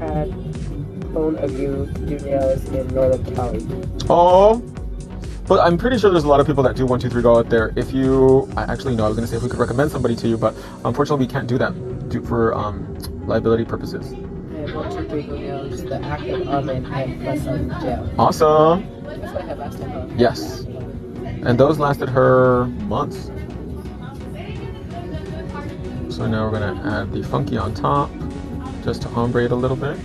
had Cone of You do nails in Northern Cali. Oh, but I'm pretty sure there's a lot of people that do 123 Go out there. If you, I actually know, I was gonna say if we could recommend somebody to you, but unfortunately we can't do that for liability purposes. And 123 Go nails, the active almond and plus on gel. Awesome. That's what I had last time, huh? Yes. And those lasted her months. So now we're gonna add the funky on top, just to ombre it a little bit.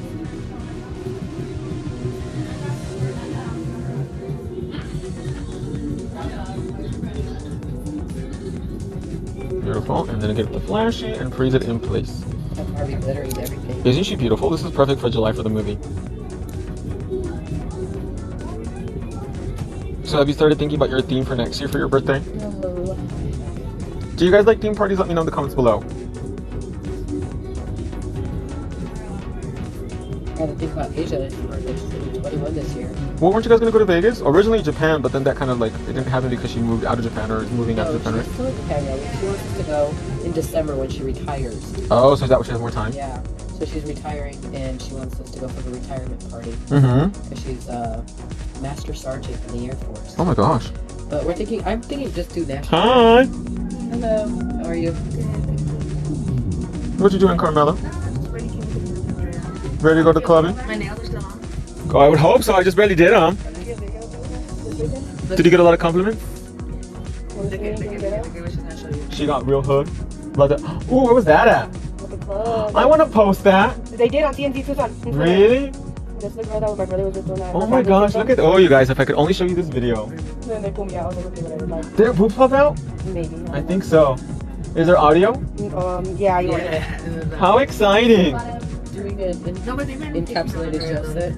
Beautiful, and then get the flashy and freeze it in place. Barbie glittering everything. Isn't she beautiful? This is perfect for July for the movie. So have you started thinking about your theme for next year for your birthday? No. Do you guys like theme parties? Let me know in the comments below. I had to think about Asia for this 21 this year. Well, weren't you guys gonna go to Vegas? Originally Japan, but then that kind of like, it didn't happen because she moved out of Japan or is moving out of Japan, right? She's still in Japan, yeah. She wants us to go in December when she retires. Oh, so is that when she has more time? Yeah. So she's retiring and she wants us to go for the retirement party. Mm-hmm. Because she's a Master Sergeant in the Air Force. Oh my gosh. But I'm thinking just do national. Hi. Hello. How are you? What you doing, Carmela? Ready to go to the clubbing? My nails are still on. Oh, I would hope so. I just barely did them. Did you get a lot of compliments? She got real hood. Love that. Ooh, where was that at? I want to post that. They did on TNT Tucson. Really? That's the girl that my brother was with doing that. Oh my gosh, look at, oh you guys, if I could only show you this video. Then they pulled me out. I was like, okay, whatever. Like, Did her boobs pop out? maybe. I think so. Is there audio? Yeah, you want it. How exciting. Doing an encapsulated gel set.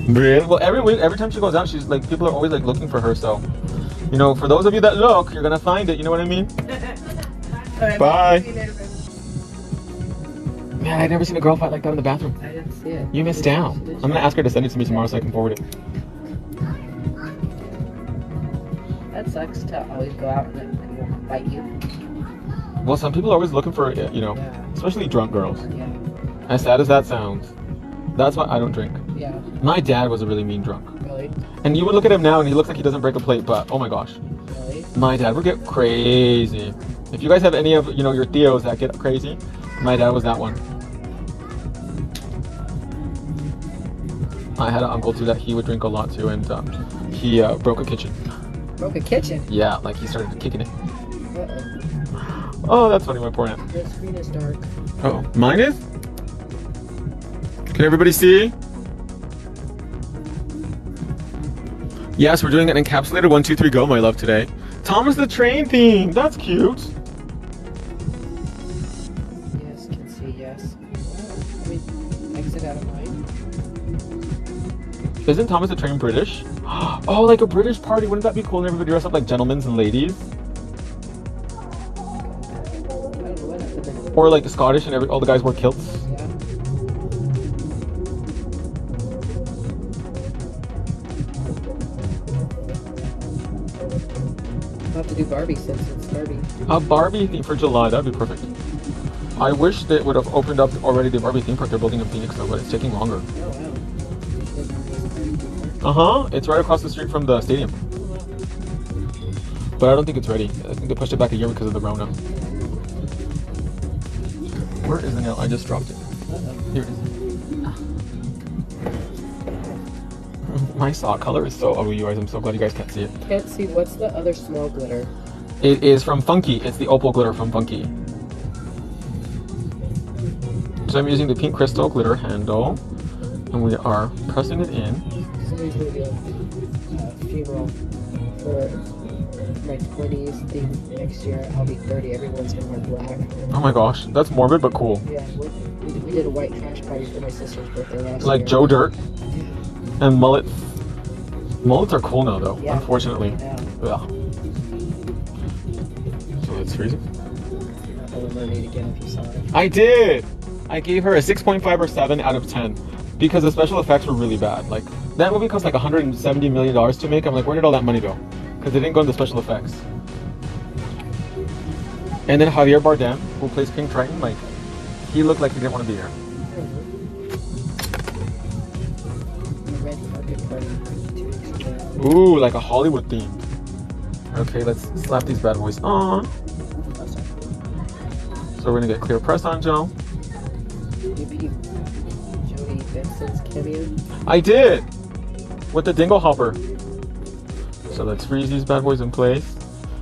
Really? Well, every time she goes out, she's like, people are always like looking for her, so. You know, for those of you that look, you're gonna find it, you know what I mean? Bye. Man, I've never seen a girl fight like that in the bathroom. I didn't see it. You missed out. I'm gonna ask her to send it to me tomorrow so I can forward it. That sucks to always go out and then people fight you. Well, some people are always looking for it, you know, Yeah. especially drunk girls. Yeah. As sad as that sounds, that's why I don't drink. Yeah. My dad was a really mean drunk. Really? And you would look at him now and he looks like he doesn't break a plate, but oh my gosh. Really? My dad would get crazy. If you guys have any of, you know, your Theos that get crazy, my dad was that one. I had an uncle too that he would drink a lot too, and he broke a kitchen. Broke a kitchen? Yeah, like he started kicking it. Uh-oh. Oh, that's funny, my poor aunt. Your screen is dark. Oh, mine is? Can everybody see? Yes, we're doing an encapsulated 1, 2, 3 Go, my love, today. Thomas the Train theme. That's cute. Yes, can see, yes. Let me exit out of mine. Isn't Thomas the Train British? Oh, like a British party. Wouldn't that be cool? And everybody dress up like gentlemen and ladies? I don't know what happened. Or like Scottish and all the guys wear kilts? Yeah. I'll have to do Barbie since it's Barbie. A Barbie theme for July. That'd be perfect. I wish that would have opened up already the Barbie theme park they're building in Phoenix though, but it's taking longer. Oh, wow. Uh-huh. It's right across the street from the stadium. But I don't think it's ready. I think they pushed it back a year because of the Rona. Where is the nail? I just dropped it. Here it is. My sock color is so ugly, you guys. I'm so glad you guys can't see it. Can't see. What's the other small glitter? It is from Funky. It's the opal glitter from Funky. So I'm using the pink crystal glitter handle, and we are pressing it in. Somebody's gonna do a funeral for my 20s thing next year. I'll be 30. Everyone's gonna wear black. Oh my gosh, that's morbid but cool. Yeah, we did a white trash party for my sister's birthday last year. Like Joe Dirt and mullets. Mullets are cool now though, Yeah. unfortunately. Yeah. Yeah. So let's freeze it. Little Mermaid again if you saw it. I did! I gave her a 6.5 or 7 out of 10 because the special effects were really bad. Like, that movie cost like $170 million to make. I'm like, where did all that money go? Because they didn't go into special effects. And then Javier Bardem, who plays King Triton, like, he looked like he didn't want to be here. party 2 weeks ago. Ooh, like a Hollywood theme. Okay, let's slap these bad boys on. Oh, sorry. So we're gonna get clear press on gel. You peep Jody Benson's cameo. I did! With the dingle hopper. So let's freeze these bad boys in place.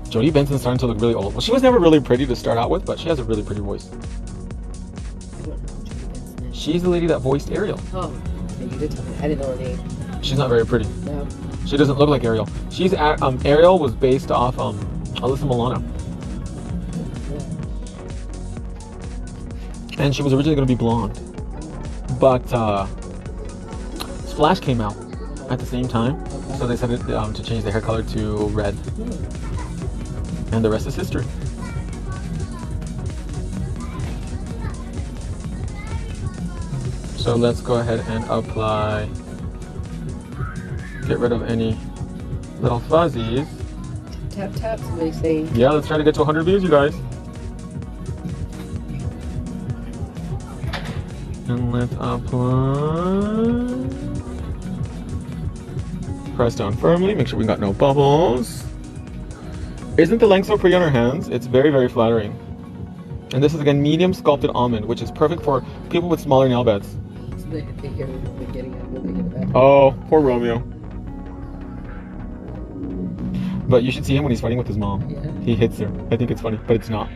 Jodie Benson's starting to look really old. Well, she was never really pretty to start out with, but she has a really pretty voice. I don't know who Jody Benson is. She's the lady that voiced Ariel. Oh, yeah, you did tell me. I didn't know her name. She's not very pretty. No. She doesn't look like Ariel. She's Ariel was based off Alyssa Milano. And she was originally going to be blonde. But Splash came out at the same time. Okay. So they decided to change the hair color to red. And the rest is history. So let's go ahead and apply. Get rid of any little fuzzies. Tap tap, somebody say. Yeah, let's try to get to 100 views, you guys. And let's apply. Press down firmly, make sure we got no bubbles. Isn't the length so pretty on our hands? It's very, very flattering. And this is again medium sculpted almond, which is perfect for people with smaller nail beds. So they hear we're getting it, we'll get it back. Oh, poor Romeo. But you should see him when he's fighting with his mom. Yeah. He hits her. I think it's funny, but it's not.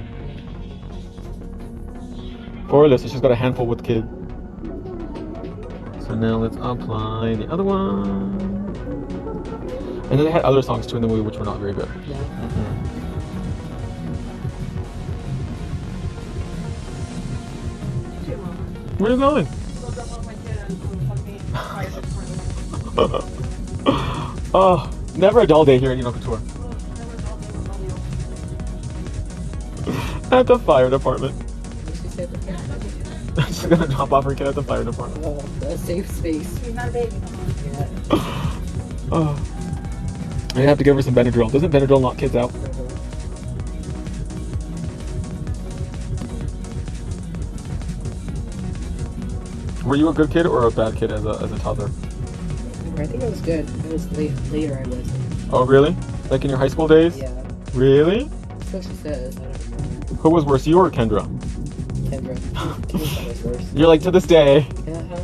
Poor Alyssa, she's got a handful with kid. So now let's apply the other one. And then they had other songs too in the movie which were not very good. Yeah. Where are you going? Oh, never a dull day here at Eno Couture. At the fire department. What did she say? She's gonna drop off her kid at the fire department. Oh, a safe space. She's not a baby. Yeah. Oh. I have to give her some Benadryl. Doesn't Benadryl knock kids out? Were you a good kid or a bad kid as a toddler? I think I was good. I was later. I was. Oh, really? Like in your high school days? Yeah. Really? That's what she says. I don't remember. Who was worse, you or Kendra? Kendra. Kendra was worse. You're like, to this day. Uh-huh.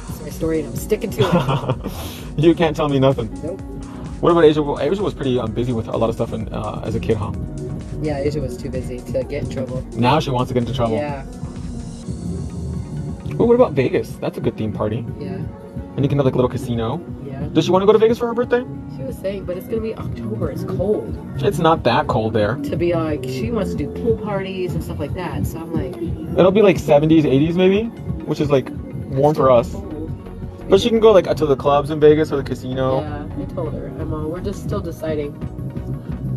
It's my story and I'm sticking to it. You can't tell me nothing. Nope. What about Asia? Well, Asia was pretty busy with a lot of stuff as a kid, huh? Yeah, Asia was too busy to get in trouble. Now she wants to get into trouble. Yeah. Oh, what about Vegas? That's a good theme party. Yeah. And you can have like a little casino. Yeah. Does she want to go to Vegas for her birthday? She was saying, but it's gonna be October. It's cold. It's not that cold there. To be like, she wants to do pool parties and stuff like that. So I'm like, It'll be like 70s, 80s maybe, which is like warm for us. cold. But she can go like to the clubs in Vegas or the casino. Yeah, I told her. We're just still deciding.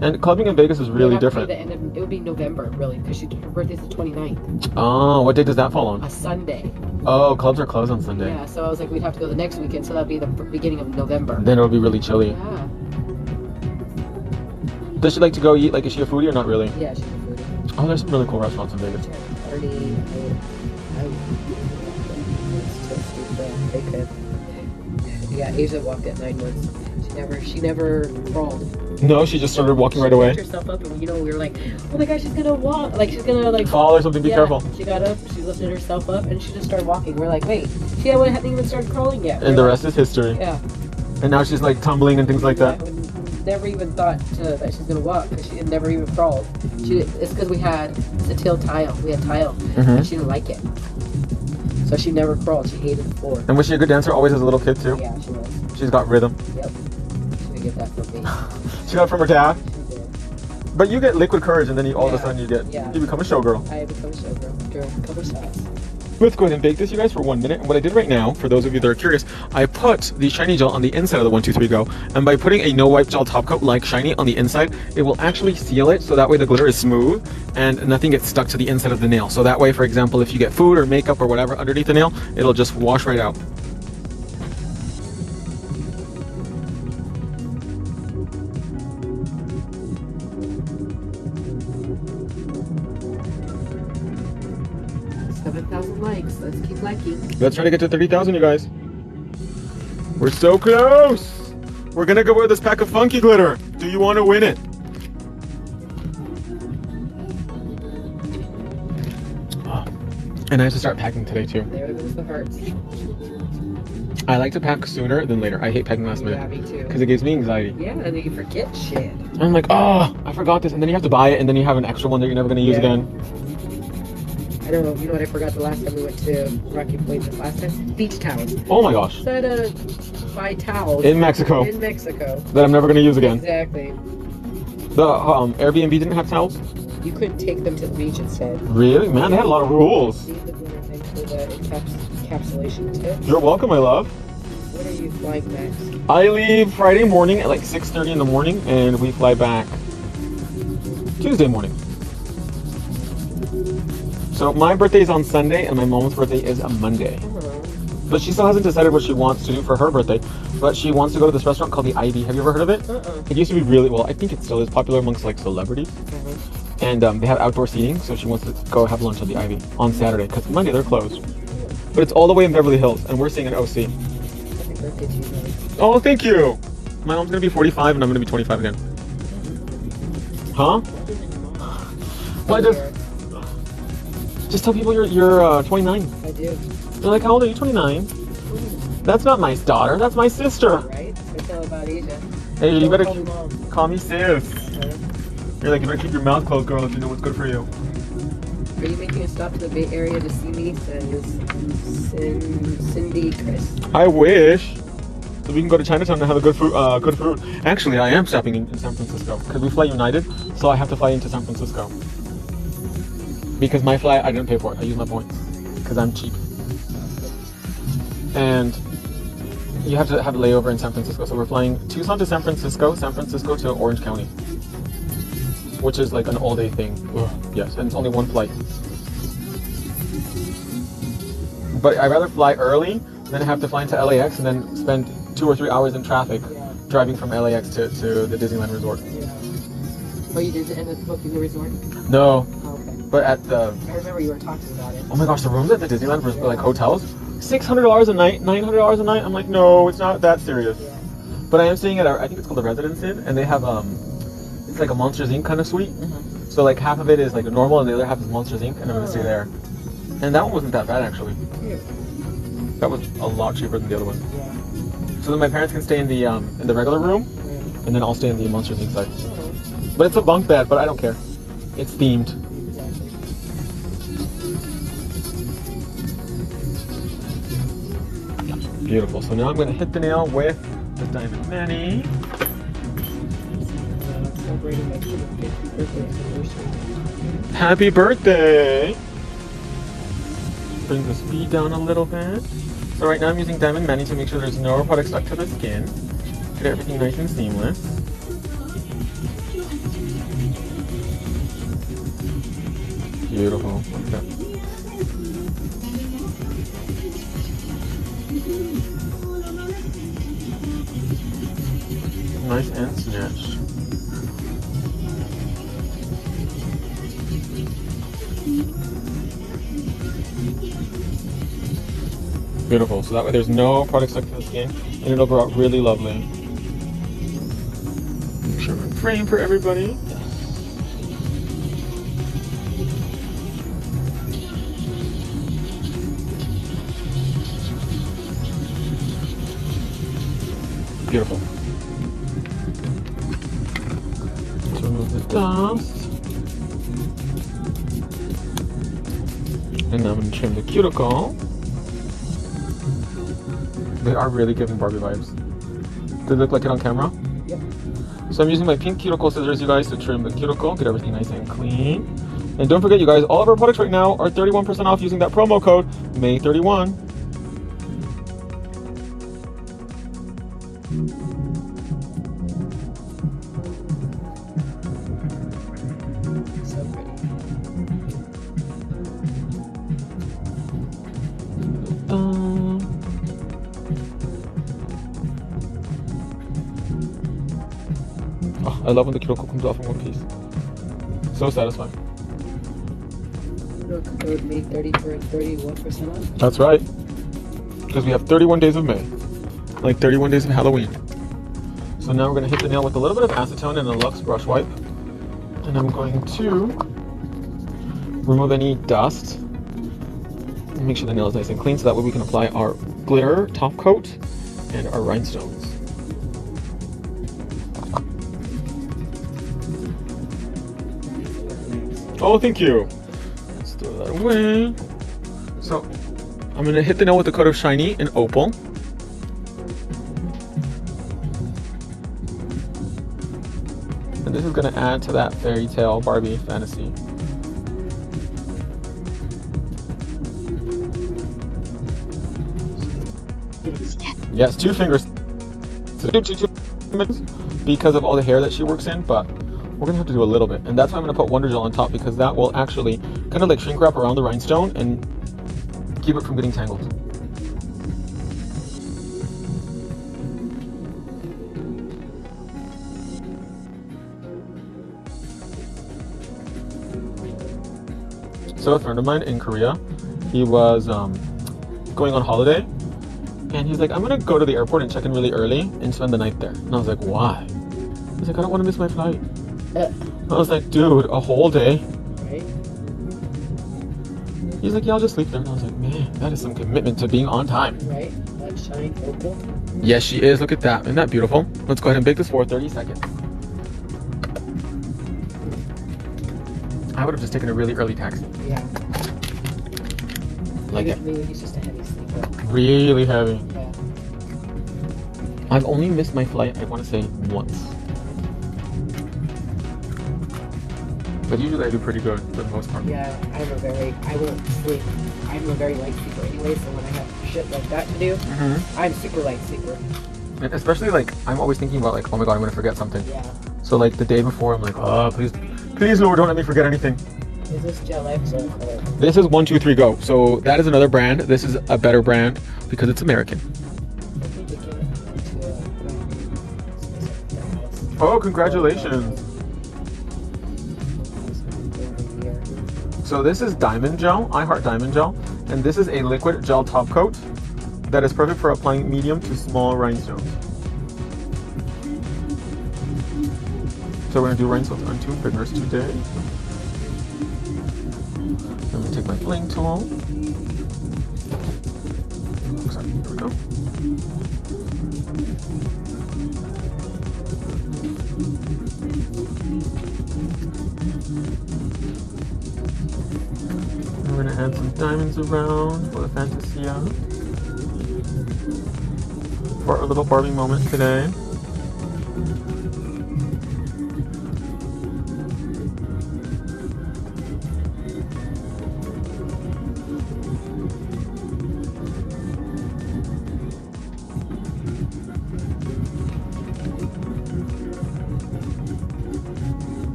And clubbing in Vegas is really different. It would be November, really, because her birthday's the 29th. Oh, what day does that fall on? A Sunday. Oh, clubs are closed on Sunday. Yeah, so I was like, we'd have to go the next weekend, so that'd be the beginning of November. Then it'll be really chilly. Yeah. Does she like to go eat? Like, is she a foodie or not really? Yeah, she's a foodie. Oh, there's some really cool restaurants in Vegas. Party. They could. Yeah, Asia walked at 9 months. She never crawled. No, she just started walking right She away. picked herself up, and we were like, oh my gosh, she's gonna walk. Like she's gonna like Fall or something. Be yeah. careful. She got up, she lifted herself up, and she just started walking. We're like, wait, she hadn't even started crawling yet. And the rest is history. Yeah. And now she's like tumbling and things like that. Yeah, we never even thought that she's gonna walk because she had never even crawled. It's because we had tile. We had tile, and she didn't like it, so she never crawled. She hated the floor. And was she a good dancer always as a little kid too? Yeah, she was. She's got rhythm. Yep. She didn't get that from me. She got it from her dad. She did. But you get liquid courage, and then all of a Yeah. sudden you Yeah. become a showgirl. I become a showgirl after a couple shots. Let's go ahead and bake this, you guys, for 1 minute. And what I did right now, for those of you that are curious, I put the shiny gel on the inside of the 1, 2, 3 Go. And by putting a no wipe gel top coat like shiny on the inside, it will actually seal it, so that way the glitter is smooth and nothing gets stuck to the inside of the nail. So that way, for example, if you get food or makeup or whatever underneath the nail, it'll just wash right out. Likes. Let's keep liking. Let's try to get to 30,000, you guys. We're so close. We're gonna go wear this pack of funky glitter. Do you want to win it? Oh, and I have to start packing today too. There goes the hearts. I like to pack sooner than later. I hate packing last minute. Yeah, me too. Because it gives me anxiety. Yeah, and then you forget shit. I'm like, oh, I forgot this. And then you have to buy it, and then you have an extra one that you're never going to use again. I don't know. You know what I forgot the last time we went to Rocky Point the last time? Beach towels. Oh my gosh. So I had to buy towels. In Mexico. In Mexico. That I'm never going to use again. Exactly. The Airbnb didn't have towels? You couldn't take them to the beach instead. Really? Man, they had a lot of rules. Need the glitter thing for the encapsulation tip. You're welcome, my love. When are you flying next? I leave Friday morning at like 6:30 in the morning, and we fly back Tuesday morning. So my birthday is on Sunday, and my mom's birthday is on Monday. But she still hasn't decided what she wants to do for her birthday. But she wants to go to this restaurant called the Ivy. Have you ever heard of it? It used to be really, well, I think it still is popular amongst like celebrities. And they have outdoor seating, so she wants to go have lunch at the Ivy on Saturday, because Monday they're closed. But it's all the way in Beverly Hills, and we're staying in OC. Happy birthday to you, buddy. Oh, thank you. My mom's gonna be 45, and I'm gonna be 25 again. Huh? Well, just tell people you're 29. I do. They're like, how old are you? 29. That's not my daughter. That's my sister. Right? I tell about Asia. Hey, you better Call me mom. call me sis. You're like, you better keep your mouth closed, girl, if you know what's good for you. Are you making a stop to the Bay Area to see me? Says Cindy Chris. I wish. So we can go to Chinatown and have a good food. Actually, I am stopping in San Francisco because we fly United, so I have to fly into San Francisco. Because my flight, I didn't pay for it. I use my points because I'm cheap. And you have to have a layover in San Francisco. So we're flying Tucson to San Francisco to Orange County, which is like an all-day thing. Ugh, yes, and it's only one flight. But I'd rather fly early than have to fly into LAX and then spend 2 or 3 hours in traffic driving from LAX to the Disneyland Resort. Oh, you did end up booking the resort? No, Oh, okay. but at the... I remember you were talking about it. Oh my gosh, the rooms at the Disneyland Resort, like hotels, $600 a night, $900 a night. I'm like, no, it's not that serious. Yeah. But I am staying at, I think it's called the Residence Inn, and they have, it's like a Monsters Inc. kind of suite. So like half of it is like normal, and the other half is Monsters Inc. And I'm gonna stay there. And that one wasn't that bad actually. That was a lot cheaper than the other one. Yeah. So then my parents can stay in the regular room, and then I'll stay in the Monsters Inc. side. But it's a bunk bed, but I don't care. It's themed. Beautiful. So now I'm gonna hit the nail with the Diamond Manny. Celebrating my 50th birthday anniversary. Happy birthday! Bring the speed down a little bit. So right now I'm using Diamond Manny to make sure there's no product stuck to the skin. Get everything nice and seamless. Beautiful. Like that. Nice and snatched. Beautiful. So that way there's no product stuck to the skin, and it'll grow out really lovely. Make sure I'm in frame for everybody. Beautiful. Let's remove the dust. And now I'm going to trim the cuticle. They are really giving Barbie vibes. Do they look like it on camera? Yep. So I'm using my pink cuticle scissors, you guys, to trim the cuticle, get everything nice and clean. And don't forget, you guys, all of our products right now are 31% off using that promo code May31. So pretty. Oh, I love when the cuticle comes off in one piece. So satisfying. Code May 30 for 31% off. That's right. Because we have 31 days of May. like 31 days of Halloween. So now we're gonna hit the nail with a little bit of acetone and a Luxe brush wipe. And I'm going to remove any dust and make sure the nail is nice and clean so that way we can apply our glitter top coat and our rhinestones. Oh, thank you. Let's throw that away. So I'm gonna hit the nail with a coat of shiny and opal. And this is gonna add to that fairy tale Barbie fantasy. Yes, 2 fingers. Two because of all the hair that she works in, but we're gonna have to do a little bit. And that's why I'm gonna put Wonder Gel on top, because that will actually kind of like shrink wrap around the rhinestone and keep it from getting tangled. So a friend of mine in Korea, he was going on holiday, and he's like, I'm gonna go to the airport and check in really early and spend the night there. And I was like, why? He's like, I don't want to miss my flight. I was like, dude, a whole day? Right? He's like, yeah, I'll just sleep there. And I was like, man, that is some commitment to being on time. Right? That shine opal. Yes, she is. Look at that. Isn't that beautiful? Let's go ahead and bake this for 30 seconds. I would have just taken a really early taxi. Yeah. Like it. Maybe he's just a heavy sleeper. Really heavy. Yeah. I've only missed my flight, I want to say, once. But usually I do pretty good for the most part. Yeah, I won't sleep. I'm a very light sleeper anyway, so when I have shit like that to do, I'm super light sleeper. And especially like, I'm always thinking about like, oh my god, I'm going to forget something. Yeah. So like the day before, I'm like, oh, please Lord, don't let me forget anything. Is this Gel X or color? This is 123 Go. So that is another brand. This is a better brand because it's American. Oh, congratulations. So this is Diamond Gel. I heart Diamond Gel. And this is a liquid gel top coat that is perfect for applying medium to small rhinestones. So we're going to do rhinestones on 2 fingers today. I'm going to take my bling tool. Sorry, here we go. We're going to add some diamonds around for the Fantasia. For our little Barbie moment today.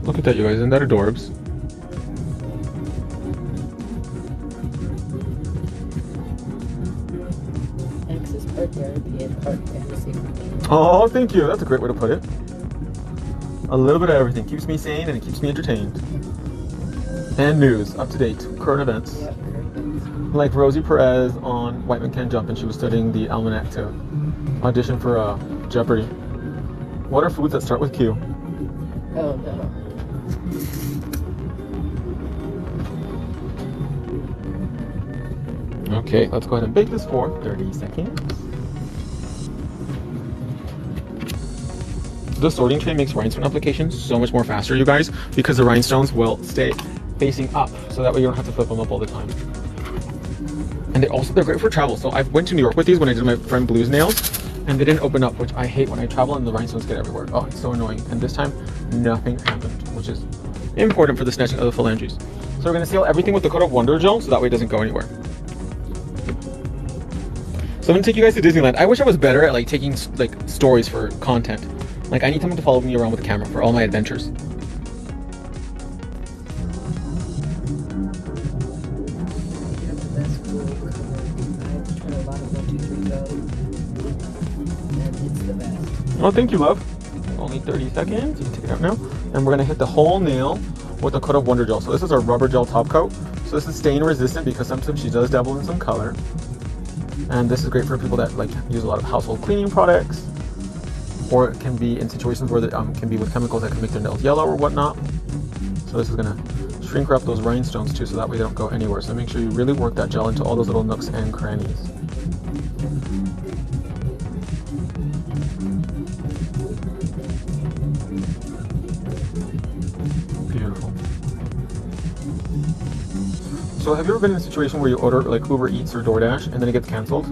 Look at that, you guys. Isn't that adorbs? X is part therapy and part fantasy. Oh, thank you. That's a great way to put it. A little bit of everything. Keeps me sane and it keeps me entertained. And news. Up to date. Current events. Yep, perfect. Like Rosie Perez on White Man Can't Jump, and she was studying the almanac to audition for Jeopardy. What are foods that start with Q? Oh no. Okay, let's go ahead and bake this for 30 seconds. The sorting tray makes rhinestone application so much more faster, you guys, because the rhinestones will stay facing up, so that way you don't have to flip them up all the time. And they're great for travel. So I went to New York with these when I did my friend Blue's nails, and they didn't open up, which I hate when I travel and the rhinestones get everywhere. Oh, it's so annoying. And this time, nothing happened, which is important for the snatching of the phalanges. So we're gonna seal everything with the coat of Wonder Gel, so that way it doesn't go anywhere. So I'm gonna take you guys to Disneyland. I wish I was better at like taking like stories for content. Like I need someone to follow me around with a camera for all my adventures. Oh, thank you, love. Only 30 seconds. You can take it out now. And we're gonna hit the whole nail with a coat of Wonder Gel. So this is our rubber gel top coat. So this is stain resistant because sometimes she does dabble in some color. And this is great for people that like use a lot of household cleaning products, or it can be in situations where it can be with chemicals that can make their nails yellow or whatnot. So this is gonna shrink wrap those rhinestones too, so that way they don't go anywhere. So make sure you really work that gel into all those little nooks and crannies. Beautiful. So have you ever been in a situation where you order like Uber Eats or DoorDash and then it gets canceled?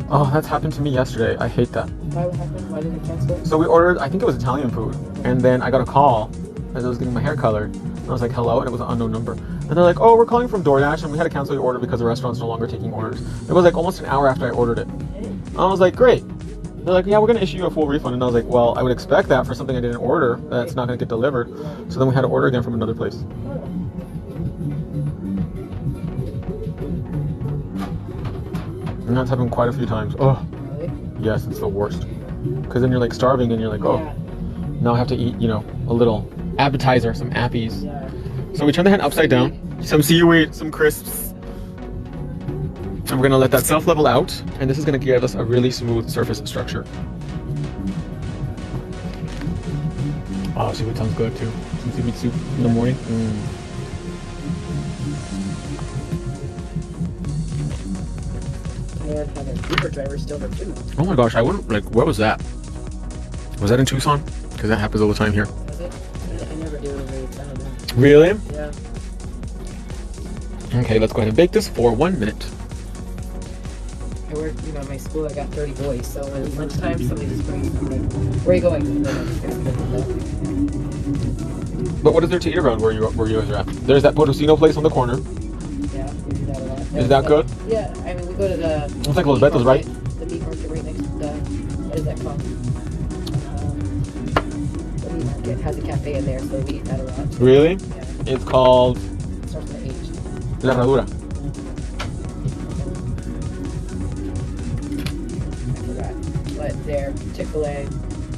Oh, that's happened to me yesterday. I hate that. Why would happen? Why did it cancel? So we ordered, I think it was Italian food, and then I got a call as I was getting my hair colored. And I was like, hello, and it was an unknown number. And they're like, oh, we're calling from DoorDash, and we had to cancel your order because the restaurant's no longer taking orders. It was like almost an hour after I ordered it. I was like, great. They're like, yeah, we're gonna issue you a full refund. And I was like, well, I would expect that for something I didn't order, that's not gonna get delivered. So then we had to order again from another place. And that's happened quite a few times. Oh, Really? yes, it's the worst. Because then you're like starving and you're like, oh, Yeah. now I have to eat, you know, a little appetizer, some appies. Yeah. So we turn the hand upside down, some seaweed, some crisps. And we're gonna let that self-level out. And this is gonna give us a really smooth surface structure. Oh, seaweed sounds good too. Some seaweed soup in the morning. And have an Uber driver steal their food. Oh my gosh, I wouldn't, like, where was that? Was that in Tucson? Because that happens all the time here. Was it? I never do Uber Eats. I don't know. Really? Yeah. Okay, let's go ahead and bake this for 1 minute. I work, you know, at my school, I got 30 boys, so at lunchtime, somebody just brings something. Where are you going? And then I'm just gonna pick it up. But what is there to eat around where you guys are at? There's that Potosino place on the corner. Yeah, we do that a lot. Is that good? Yeah, I mean, we go to the... It's like Los Betos, right? The meat market right next to the... What is that called? The meat market has a cafe in there, so we eat that a lot. Really? Yeah, It's called it starts with an H. La Herradura. I forgot. But there, Chick-fil-A.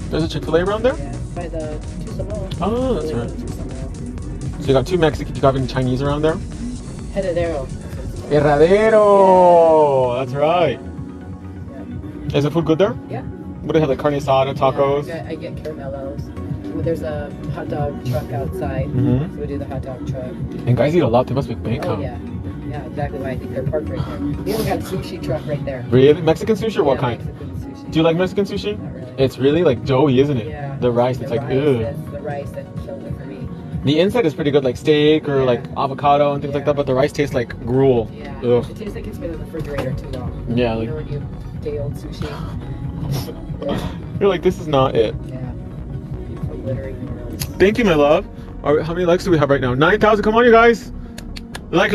There's a Chick-fil-A around there? Yeah, by the Tucson Mall. Oh, that's right. So you got two Mexicans, you got any Chinese around there? Heredero. Herradero! That's right. Yeah. Is the food good there? Yeah. What do they have, like carne asada, tacos? Yeah, I get caramellos. Well, there's a hot dog truck outside, Mhm. so we do the hot dog truck. And guys eat a lot, they must make bank, Oh huh? yeah, yeah, exactly why I think they're parked right there. We even got a sushi truck right there. Really? Mexican sushi or what Yeah, kind? Mexican sushi. Do you like Mexican sushi? Not really. It's really like doughy, isn't it? Yeah. The rice, it's The like, rice, ugh. that's the rice that kills it for me. The inside is pretty good, like steak or Yeah. like avocado and things like Yeah. that, but the rice tastes like gruel. Yeah. Ugh. It tastes like it's been in the refrigerator too long. Yeah, You like, know when you day old sushi? Yeah. you're like, this is not it. Yeah. Beautiful glittering world. Thank you, my love. All right, how many likes do we have right now? 9,000. Come on, you guys. Like.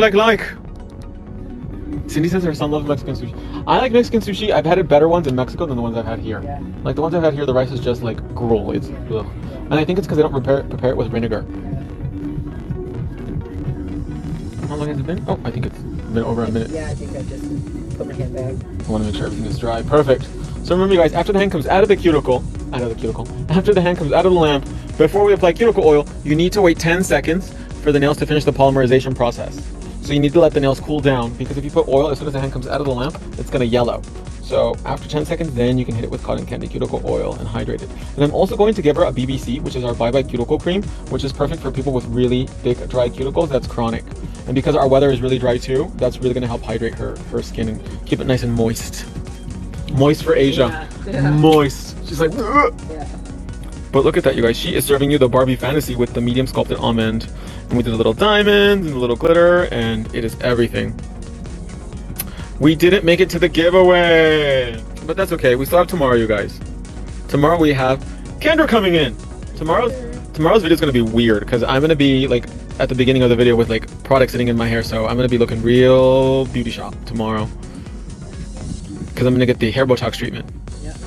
Cindy says her son loves Mexican sushi. I like Mexican sushi. I've had better ones in Mexico than the ones I've had here. Yeah. Like the ones I've had here, the rice is just like gruel. It's ugh. And I think it's because they don't prepare it with vinegar. How long has it been? Oh, I think it's been over a minute. Yeah, I think I just put my hand back. I want to make sure everything is dry. Perfect. So remember, you guys, after the hand comes out of the cuticle, after the hand comes out of the lamp, before we apply cuticle oil, you need to wait 10 seconds for the nails to finish the polymerization process. So you need to let the nails cool down, because if you put oil, as soon as the hand comes out of the lamp, it's going to yellow. So after 10 seconds, then you can hit it with cotton candy cuticle oil and hydrate it. And I'm also going to give her a BBC, which is our Bye Bye Cuticle Cream, which is perfect for people with really thick, dry cuticles that's chronic. And because our weather is really dry too, that's really going to help hydrate her skin and keep it nice and moist. Moist for Asia. Yeah. Moist. She's like, ugh. Yeah. But look at that, you guys. She is serving you the Barbie Fantasy with the medium sculpted almond. And we did the little diamonds and the little glitter, and it is everything. We didn't make it to the giveaway, but that's okay. We still have tomorrow, you guys. Tomorrow we have Kendra coming in. Tomorrow's video is gonna be weird because I'm gonna be like at the beginning of the video with like product sitting in my hair, so I'm gonna be looking real beauty shop tomorrow because I'm gonna get the hair Botox treatment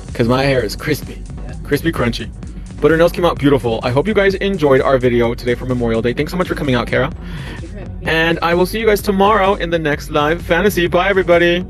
because my hair is crispy, crispy, crunchy. But her nails came out beautiful. I hope you guys enjoyed our video today for Memorial Day. Thanks so much for coming out, Kara. And I will see you guys tomorrow in the next live fantasy. Bye, everybody.